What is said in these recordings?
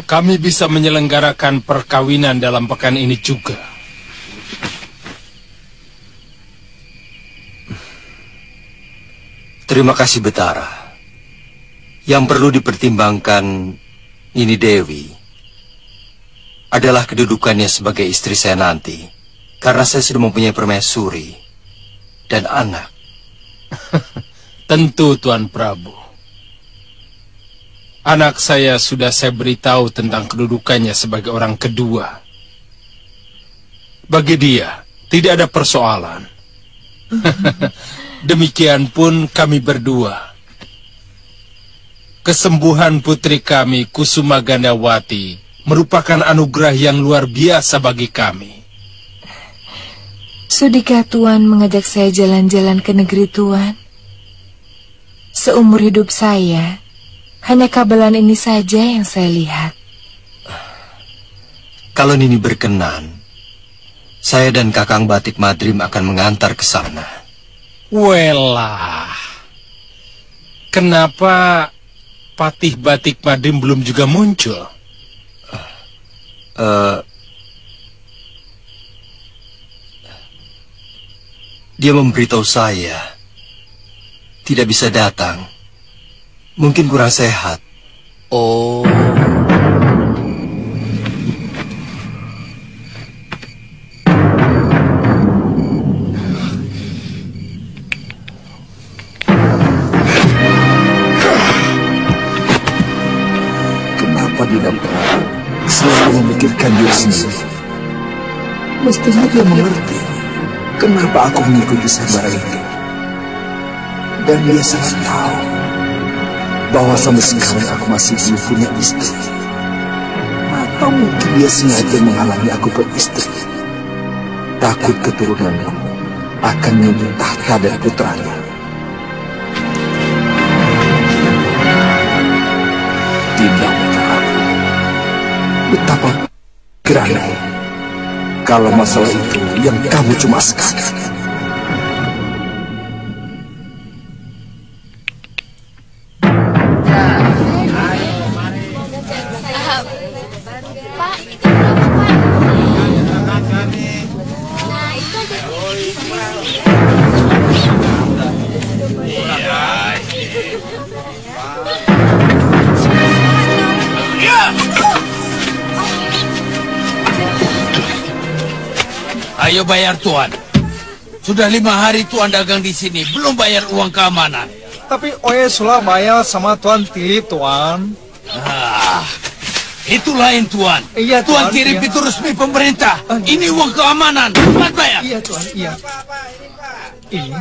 kami bisa menyelenggarakan perkawinan dalam pekan ini juga. Terima kasih Betara. Yang perlu dipertimbangkan Nini Dewi adalah kedudukannya sebagai istri saya nanti. Karena saya sudah mempunyai permaisuri dan anak. Tentu Tuan Prabu. Anak saya sudah saya beritahu tentang kedudukannya sebagai orang kedua. Bagi dia, tidak ada persoalan. Demikian pun kami berdua. Kesembuhan putri kami, Kusuma Gandawati, merupakan anugerah yang luar biasa bagi kami. Sudikah Tuan mengajak saya jalan-jalan ke negeri Tuan? Seumur hidup saya, hanya kabelan ini saja yang saya lihat. Kalau Nini berkenan, saya dan Kakang Batik Madrim akan mengantar ke sana. Welah, kenapa Patih Batik Madrim belum juga muncul? Dia memberitahu saya tidak bisa datang. Mungkin kurang sehat. Oh. Dinda Prabu selalu memikirkan diri sendiri. Mestinya dia mengerti kenapa aku mengikuti sayembara itu. Dan dia sangat tahu bahwa sampai sekarang aku masih belum punya istri. Atau mungkin dia sengaja menghalangi aku beristri. Takut keturunanku akan menyebut tahta dari putranya. Dinda betapa gerana kalau masalah itu yang kamu cemaskan. Pak, itu berapa, Pak? Nah, itu aja. Ayo bayar Tuan. Sudah 5 hari Tuan dagang di sini, belum bayar uang keamanan. Tapi Oye sudah bayar sama Tuan Tili, Tuan. Itu lain Tuan. Iya, Tuan Tuan, kirim iya. itu resmi pemerintah. Ini uang keamanan, cepat bayar. Iya Tuan, iya. Ini.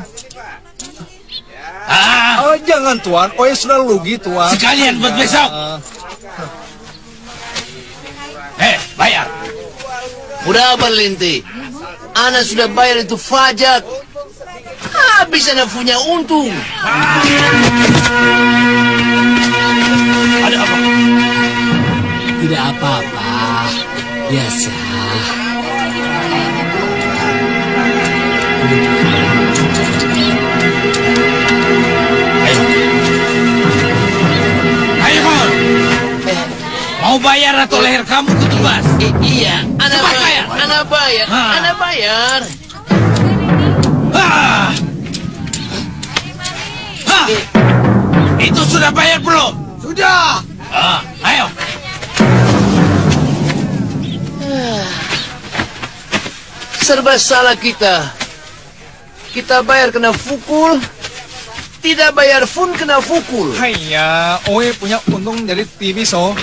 Jangan Tuan, Oye sudah rugi Tuan. Sekalian buat besok. Bayar. Udah apa Linti? Ana sudah bayar itu pajak. Habis Ana punya untung. Ada apa? Tidak apa-apa. Biasa. Ayo kamu. Mau bayar atau leher kamu ketebas? Iya, Ana bayar. Ana bayar. Ana bayar. Itu sudah bayar belum? Sudah. Ayo. Serba salah kita. Kita bayar kena pukul. Tidak bayar pun kena pukul. Haiya, Oye punya untung dari TV so.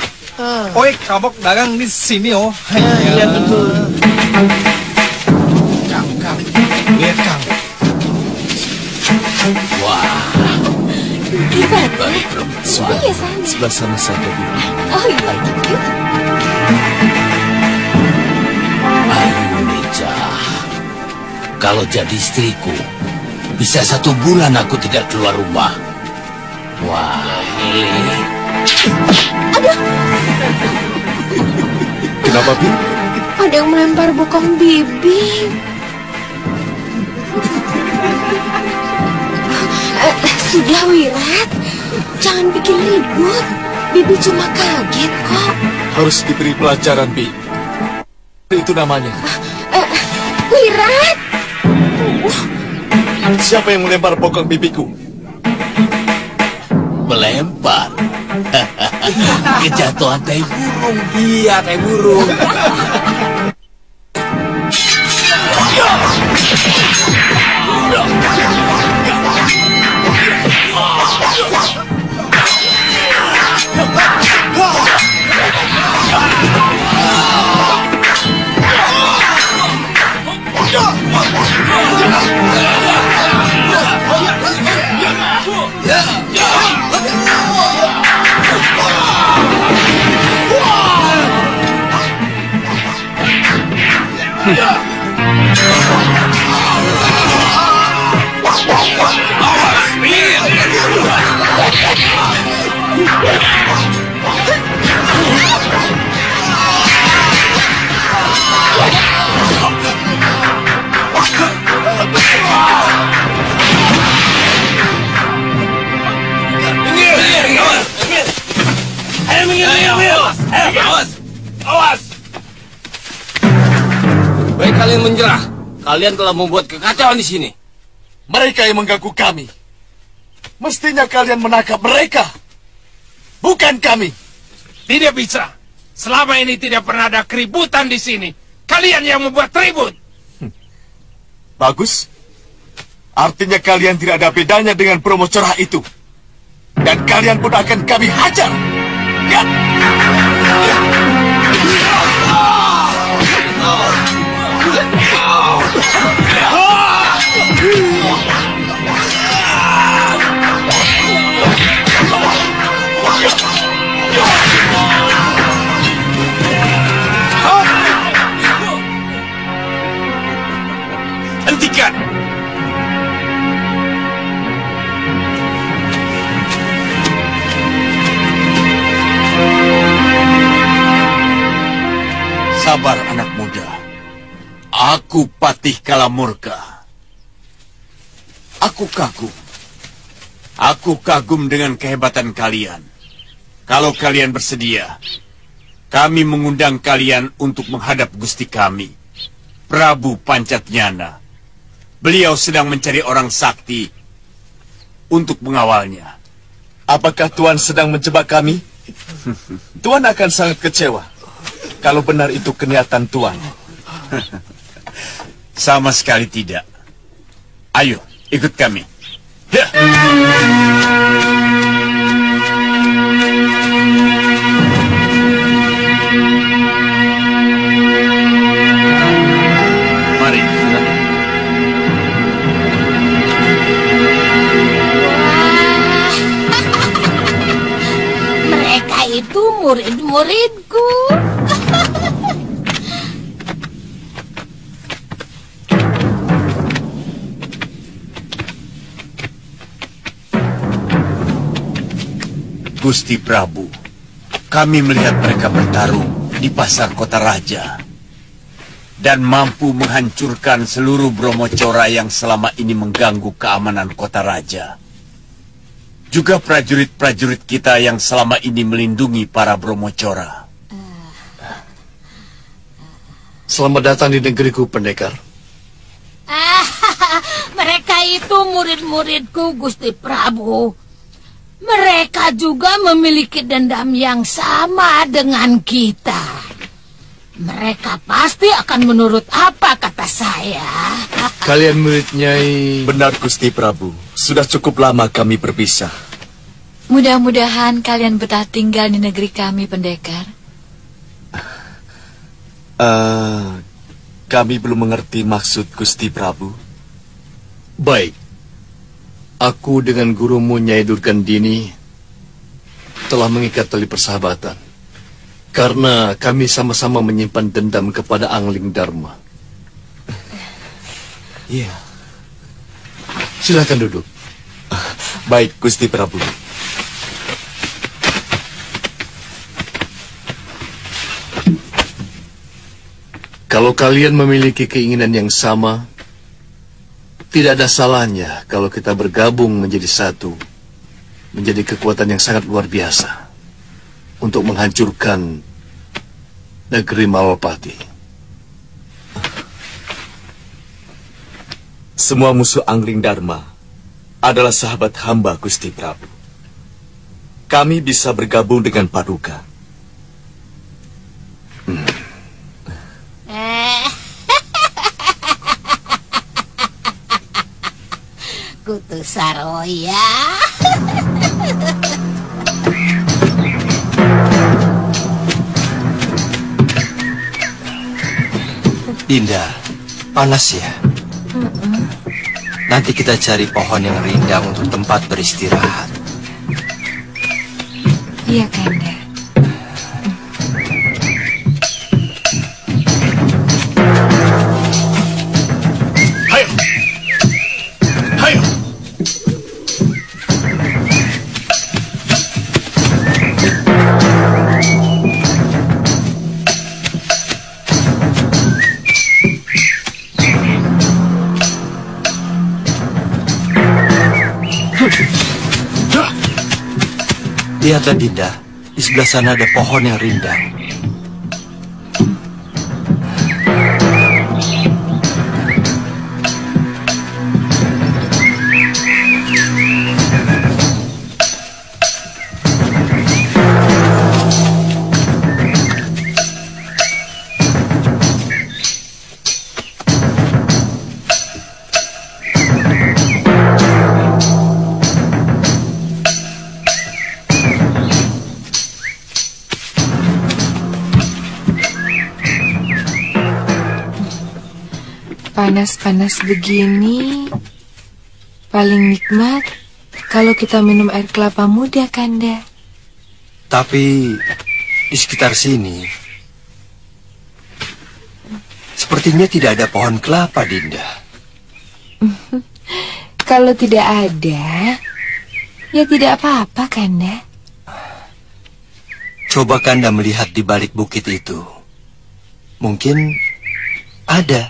Oye kabok dagang di sini oh. Iya betul. Kang, lihat Kang. Wah, ini baru perempuan. Sebelah sana saja. Oh iya, gitu. Ayo Neja, kalau jadi istriku, bisa 1 bulan aku tidak keluar rumah. Wah, ini. Aduh. Kenapa, Bi? Ada yang melempar bokong bibing. Sudah, Wirat. Jangan bikin ribut. Bibi cuma kaget kok. Harus diberi pelajaran, Bi. Itu namanya. Wirat! Siapa yang melempar bokong bibiku? Melempar. Kejatuhan tai burung. Iya, tai burung. Baik kalian menyerah. Kalian telah membuat kekacauan di sini. Mereka yang mengganggu kami. Mestinya kalian menangkap mereka, bukan kami. Tidak bisa. Selama ini tidak pernah ada keributan di sini. Kalian yang membuat ribut. Bagus. Artinya kalian tidak ada bedanya dengan promo cerah itu. Dan kalian pun akan kami hajar. Ya. Hentikan. Sabar anak muda. Aku Patih Kalamurka. Aku kagum. Aku kagum dengan kehebatan kalian. Kalau kalian bersedia, kami mengundang kalian untuk menghadap Gusti kami, Prabu Pancatnyana. Beliau sedang mencari orang sakti untuk mengawalnya. Apakah Tuan sedang menjebak kami? Tuan akan sangat kecewa kalau benar itu kenyataan Tuan. Sama sekali tidak. Ayo, ikut kami. Ya. Mari. Mereka itu murid-muridku. Gusti Prabu, kami melihat mereka bertarung di pasar Kota Raja dan mampu menghancurkan seluruh Bromocora yang selama ini mengganggu keamanan Kota Raja. Juga prajurit-prajurit kita yang selama ini melindungi para Bromocora. Selamat datang di negeriku, pendekar. Mereka itu murid-muridku, Gusti Prabu. Mereka juga memiliki dendam yang sama dengan kita. Mereka pasti akan menurut apa kata saya. Kalian murid Nyai... Benar, Gusti Prabu. Sudah cukup lama kami berpisah. Mudah-mudahan kalian betah tinggal di negeri kami, pendekar. Kami belum mengerti maksud Gusti Prabu. Baik. Aku dengan gurumu Nyai Durgandini telah mengikat tali persahabatan. Karena kami sama-sama menyimpan dendam kepada Angling Dharma. Iya. Silakan duduk. Baik, Gusti Prabu. Kalau kalian memiliki keinginan yang sama, tidak ada salahnya kalau kita bergabung menjadi satu, menjadi kekuatan yang sangat luar biasa. untuk menghancurkan negeri Malapati. Semua musuh Angling Dharma adalah sahabat hamba, Gusti Prabu. Kami bisa bergabung dengan Paduka. Kutu Saroya. Dinda, panas ya? Nanti kita cari pohon yang rindang untuk tempat beristirahat. Iya, Kanda. Hayo! Hayo! Lihatlah Dinda, di sebelah sana ada pohon yang rindang. Panas-panas begini, paling nikmat kalau kita minum air kelapa muda, Kanda. Tapi di sekitar sini sepertinya tidak ada pohon kelapa, Dinda. Kalau tidak ada, ya tidak apa-apa, Kanda. Coba Kanda melihat di balik bukit itu. Mungkin ada.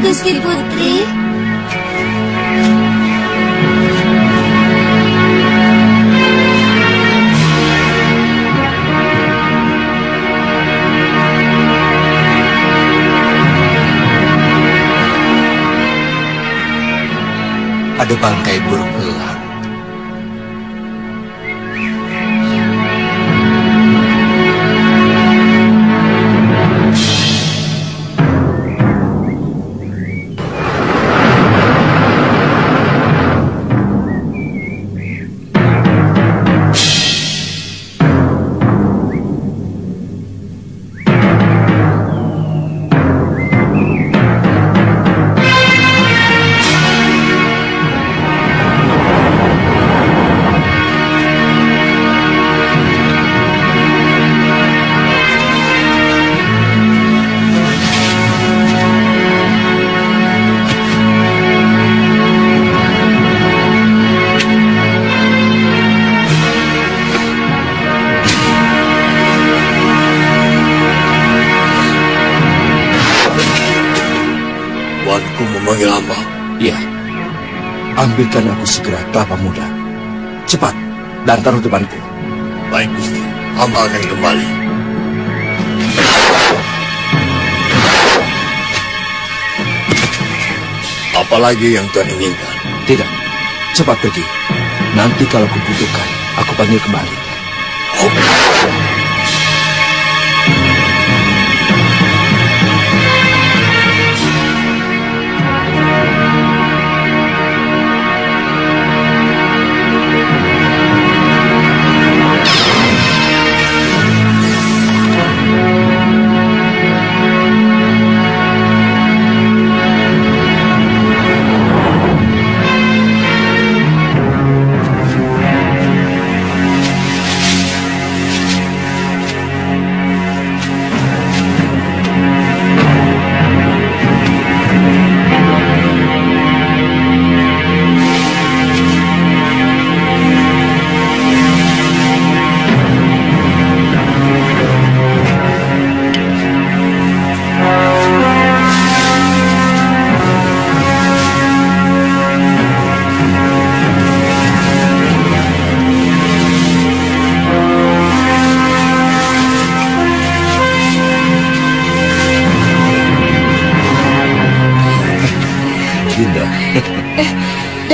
Gusti Putri. Ada bangkai burung elang. Memanggil hamba. Iya. Ambilkan aku segera kelapa muda. Cepat, dan taruh depanku. Baik, Gusti. Hamba akan kembali. Apalagi yang Tuhan inginkan? Tidak. Cepat pergi. Nanti kalau kubutuhkan, aku panggil kembali. Oh.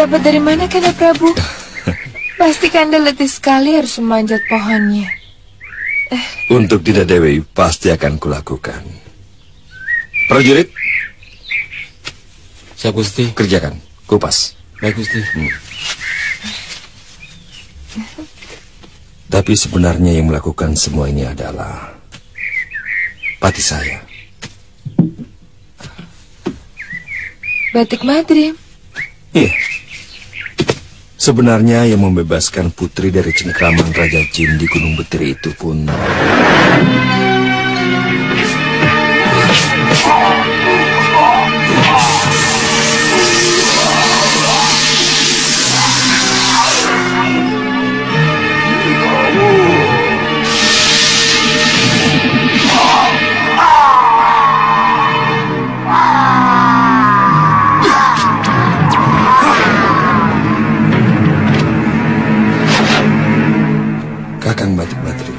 Dapat dari mana Kanda Prabu? Pasti Kanda letih sekali harus memanjat pohonnya. Untuk Dinda Dewi pasti akan kulakukan. Prajurit, Siap Gusti. kerjakan, kupas. Baik Gusti. Tapi sebenarnya yang melakukan semua ini adalah pati saya. Batik Madrim. Iya. Sebenarnya yang membebaskan putri dari cengkraman Raja Jin di Gunung Betiri itu pun Kakang Batik Madrim.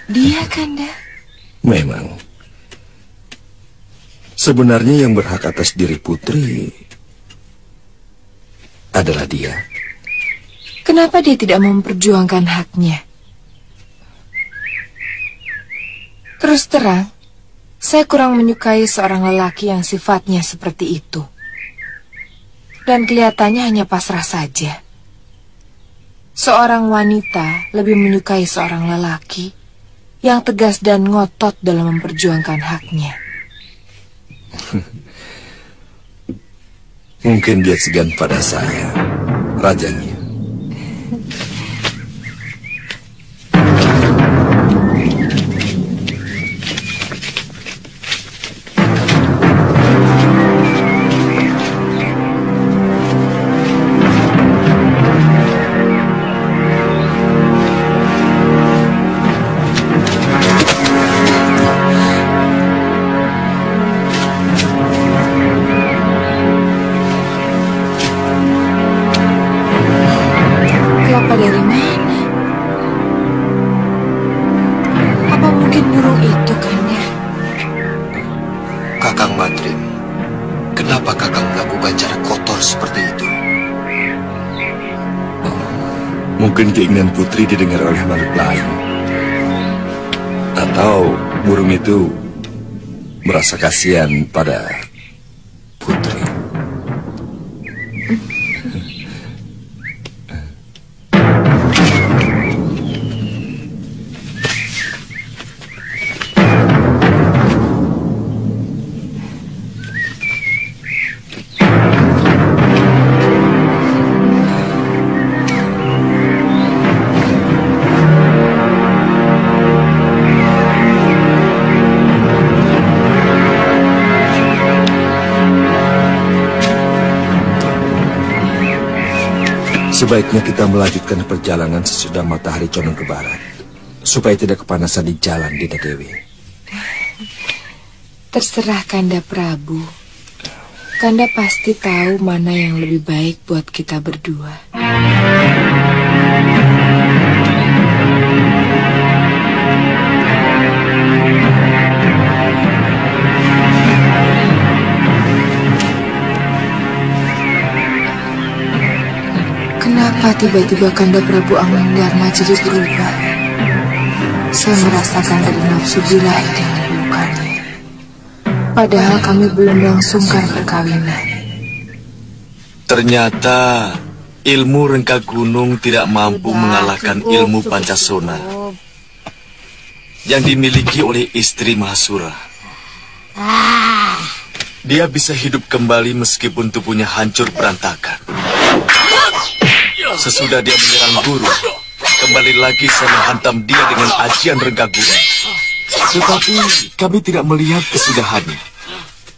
Dia Kanda. Memang. Sebenarnya yang berhak atas diri putri adalah dia. Kenapa dia tidak memperjuangkan haknya? Terus terang, saya kurang menyukai seorang lelaki yang sifatnya seperti itu. Dan kelihatannya hanya pasrah saja. Seorang wanita lebih menyukai seorang lelaki yang tegas dan ngotot dalam memperjuangkan haknya. Mungkin dia segan pada saya, rajanya. Dari mana? Apa mungkin burung itu, Kanda? Kakang Madrim, kenapa Kakang melakukan cara kotor seperti itu? Mungkin keinginan putri didengar oleh makhluk lain. Atau burung itu merasa kasihan pada putri. Sebaiknya kita melanjutkan perjalanan sesudah matahari condong ke barat, supaya tidak kepanasan di jalan, Dinda Dewi. Terserah Kanda Prabu. Kanda pasti tahu mana yang lebih baik buat kita berdua. Kenapa tiba-tiba Kanda Prabu Amangdarma jadi berubah? Saya merasakan dari nafsu birahi dengan lukanya. Padahal kami belum melangsungkan perkawinan. Ternyata ilmu rengka gunung tidak mampu mengalahkan ilmu Pancasona yang dimiliki oleh istri Mahasura. Dia bisa hidup kembali meskipun tubuhnya hancur berantakan. Sesudah dia menyerang guru, kembali lagi saya menghantam dia dengan ajian rengka gunung. Tetapi kami tidak melihat kesudahannya,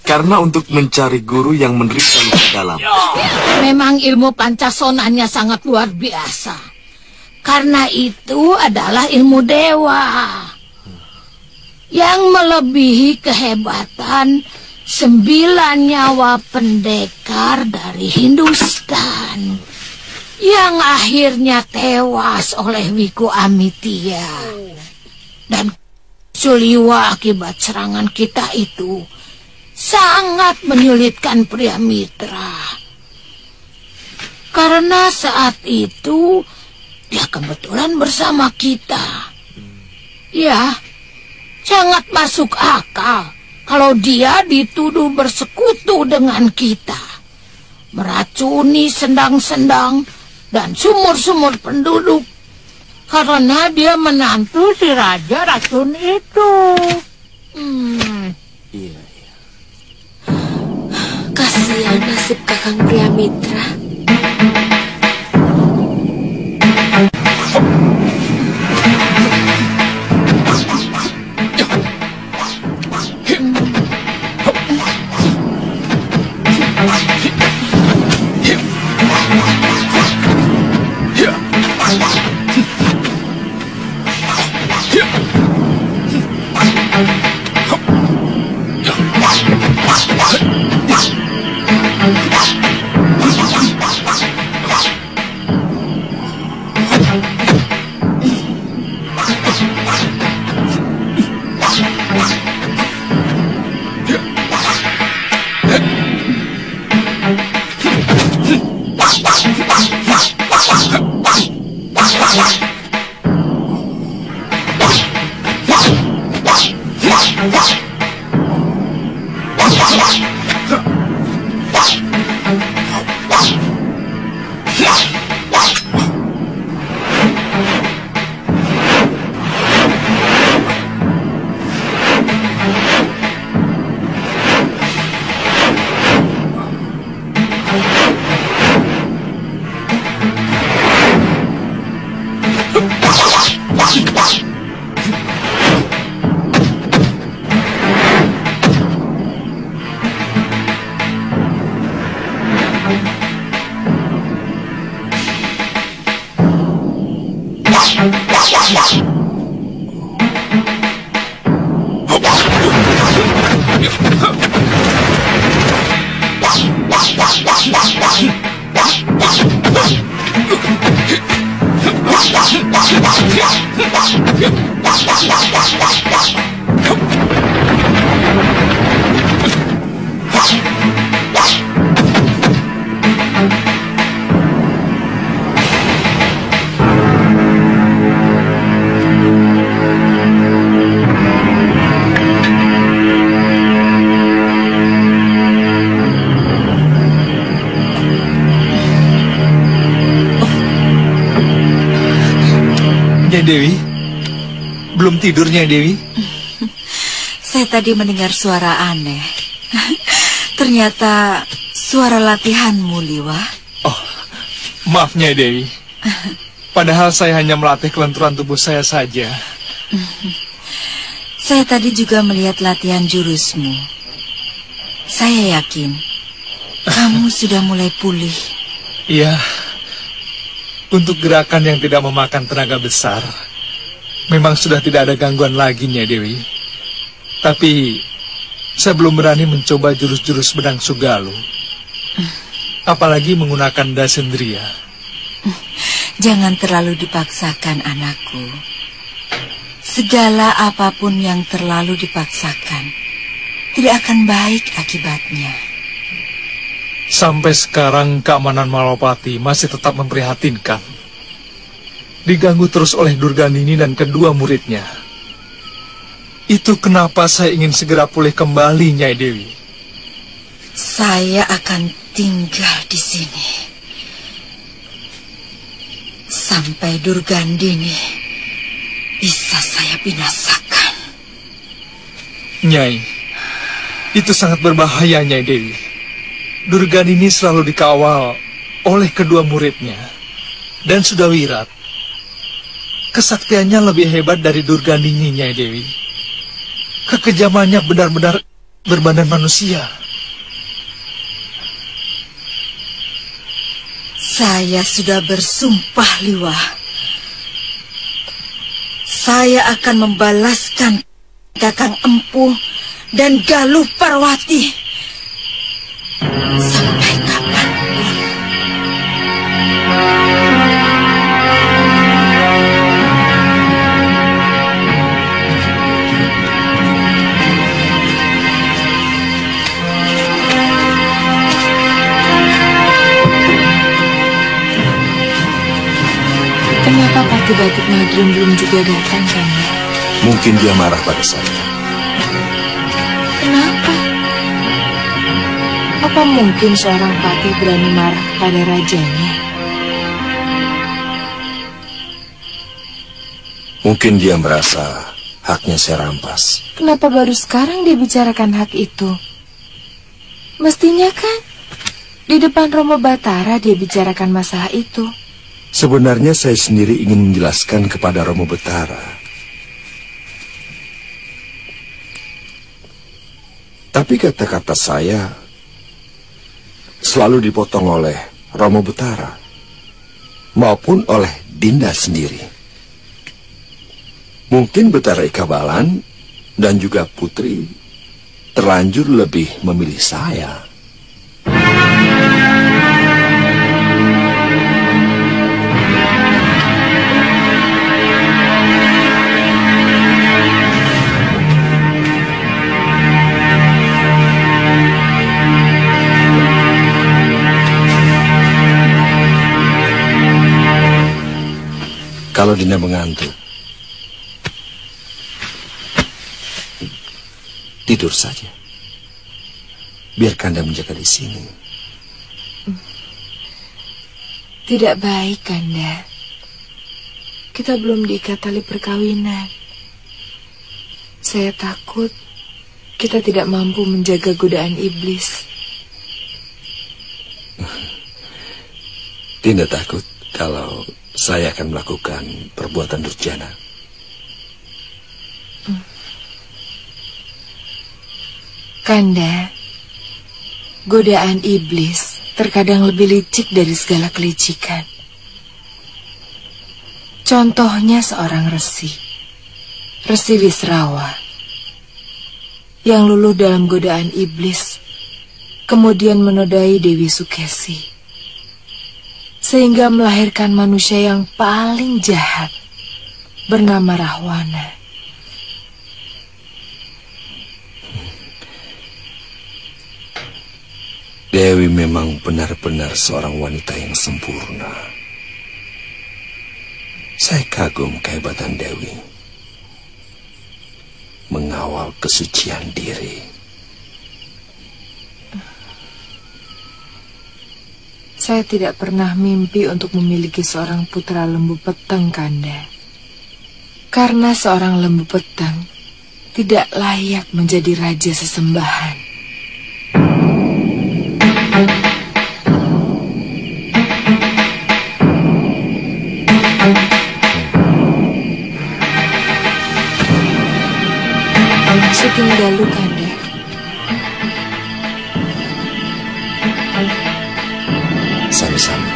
karena untuk mencari guru yang menderita luka dalam. Memang ilmu Pancasonanya sangat luar biasa. Karena itu adalah ilmu dewa yang melebihi kehebatan 9 nyawa pendekar dari Hindustan yang akhirnya tewas oleh Wiku Amitya. Dan Suliwa akibat serangan kita itu sangat menyulitkan Priamitra. Karena saat itu dia kebetulan bersama kita. Ya, sangat masuk akal kalau dia dituduh bersekutu dengan kita, meracuni sendang-sendang dan sumur-sumur penduduk karena dia menantu si Raja Racun itu. Iya. Kasihan nasib Kakang Priamitra. Dewi, belum tidurnya Dewi? Saya tadi mendengar suara aneh. Ternyata suara latihanmu, Liwa. Oh, maaf Nyai Dewi. Padahal saya hanya melatih kelenturan tubuh saya saja. Saya tadi juga melihat latihan jurusmu. Saya yakin kamu sudah mulai pulih. Iya. Untuk gerakan yang tidak memakan tenaga besar, memang sudah tidak ada gangguan lagi, Nyai Dewi. Tapi, saya belum berani mencoba jurus-jurus Bedang Sugalu. Apalagi menggunakan Dasendria. Jangan terlalu dipaksakan, anakku. Segala apapun yang terlalu dipaksakan, tidak akan baik akibatnya. Sampai sekarang keamanan Malopati masih tetap memprihatinkan. Diganggu terus oleh Durganini dan kedua muridnya. Itu kenapa saya ingin segera pulih kembali, Nyai Dewi. Saya akan tinggal di sini sampai Durgandini bisa saya binasakan. Nyai, itu sangat berbahaya, Nyai Dewi. Durganini selalu dikawal oleh kedua muridnya dan Sudawirat. Kesaktiannya lebih hebat dari Durganini, Nyai Dewi. Kekejamannya benar-benar berbadan manusia. Saya sudah bersumpah, Liwa. Saya akan membalaskan Kakang Empu dan Galuh Parwati. Sampai kapanpun. Madrim belum juga datang, Kanda. Mungkin dia marah pada saya. Kenapa? Apa mungkin seorang patih berani marah kepada rajanya? Mungkin dia merasa haknya saya rampas. Kenapa baru sekarang dia bicarakan hak itu? Mestinya kan di depan Romo Batara dia bicarakan masalah itu. Sebenarnya saya sendiri ingin menjelaskan kepada Romo Batara. Tapi kata-kata saya selalu dipotong oleh Romo Batara maupun oleh Dinda sendiri. Mungkin Betara Ika Balan dan juga Putri terlanjur lebih memilih saya. Kalau Dinda mengantuk, tidur saja. Biar Kanda menjaga di sini. Tidak baik, Kanda. Kita belum diikat tali perkawinan. Saya takut kita tidak mampu menjaga godaan iblis. Dinda takut kalau saya akan melakukan perbuatan durjana. Kanda, godaan iblis terkadang lebih licik dari segala kelicikan. Contohnya seorang Resi Wisrawa, yang luluh dalam godaan iblis, kemudian menodai Dewi Sukesi, sehingga melahirkan manusia yang paling jahat, bernama Rahwana. Dewi memang benar-benar seorang wanita yang sempurna. Saya kagum kehebatan Dewi mengawal kesucian diri. Saya tidak pernah mimpi untuk memiliki seorang putra lembu peteng, Kanda. Karena seorang lembu peteng tidak layak menjadi raja sesembahan. Sugeng Dalu, Kanda. Sama-sama.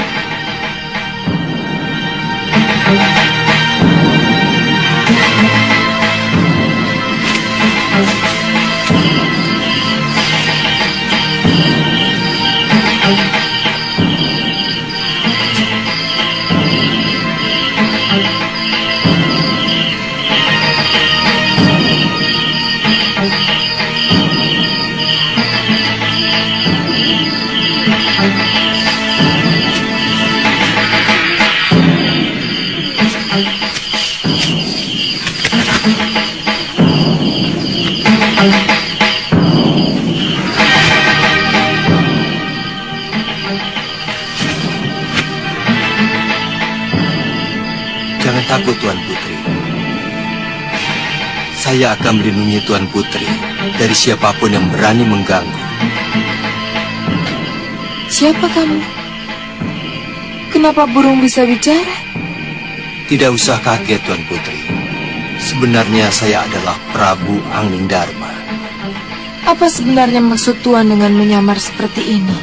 Jangan takut, Tuan Putri. Saya akan melindungi Tuan Putri dari siapapun yang berani mengganggu. Siapa kamu? Kenapa burung bisa bicara? Tidak usah kaget, Tuan Putri. Sebenarnya saya adalah Prabu Anglingdarma. Apa sebenarnya maksud Tuan dengan menyamar seperti ini?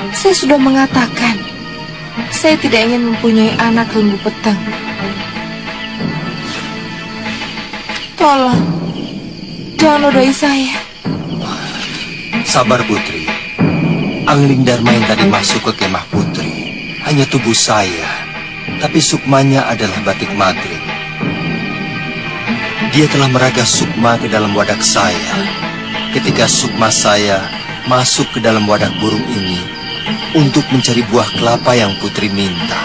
Saya sudah mengatakan, saya tidak ingin mempunyai anak lembu peteng. Tolong, jangan nodai saya. Sabar, Putri. Anglingdarma yang tadi masuk ke kemah Putri hanya tubuh saya, tapi sukmanya adalah batik Madrim. Dia telah meragas sukma ke dalam wadak saya. Ketika sukma saya masuk ke dalam wadak burung ini untuk mencari buah kelapa yang Putri minta.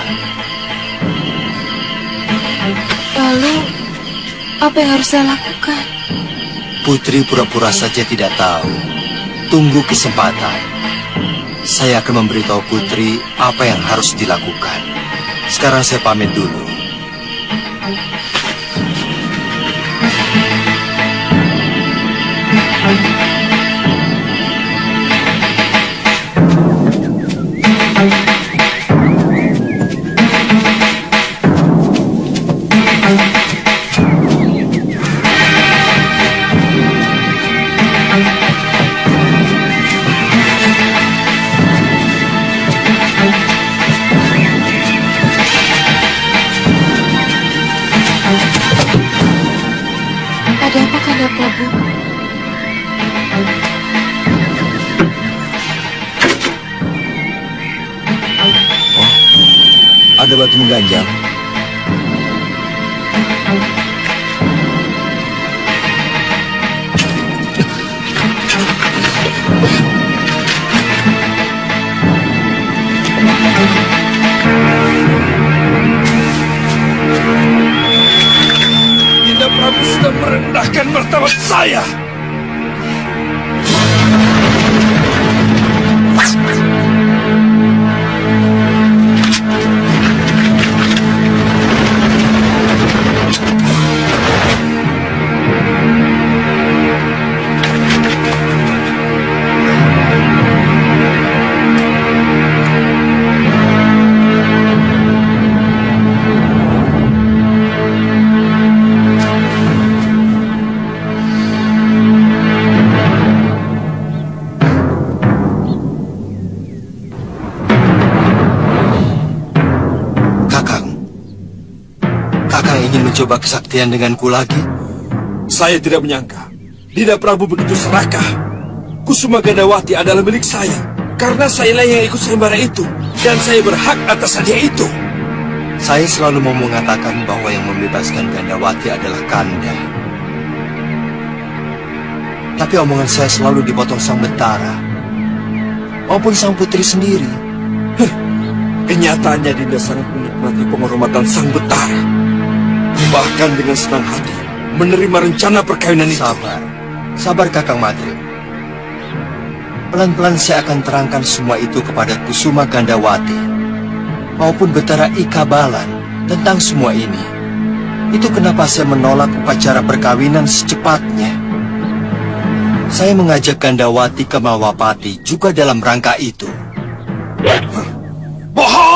Lalu, apa yang harus saya lakukan? Putri pura-pura saja tidak tahu. Tunggu kesempatan. Saya akan memberitahu Putri apa yang harus dilakukan. Sekarang saya pamit dulu. Ada apa, Kanda Prabu? Oh, ada batu mengganjal. Prabu sudah merendahkan martabat saya. Coba kesaktian denganku lagi? Saya tidak menyangka Dinda Prabu begitu serakah. Kusuma Gandawati adalah milik saya karena sayalah yang ikut sayembara itu, dan saya berhak atas hadiah itu. Saya selalu mau mengatakan bahwa yang membebaskan Gandawati adalah Kanda. Tapi omongan saya selalu dipotong Sang Betara maupun Sang Putri sendiri. Kenyataannya Dinda sangat menikmati penghormatan Sang Betara, bahkan dengan senang hati menerima rencana perkawinan itu. Sabar Kakang Madrim. Pelan-pelan saya akan terangkan semua itu kepada Kusuma Gandawati maupun Betara Ika Balan tentang semua ini. Itu kenapa saya menolak upacara perkawinan secepatnya. Saya mengajak Gandawati ke Mawapati juga dalam rangka itu. Bohong!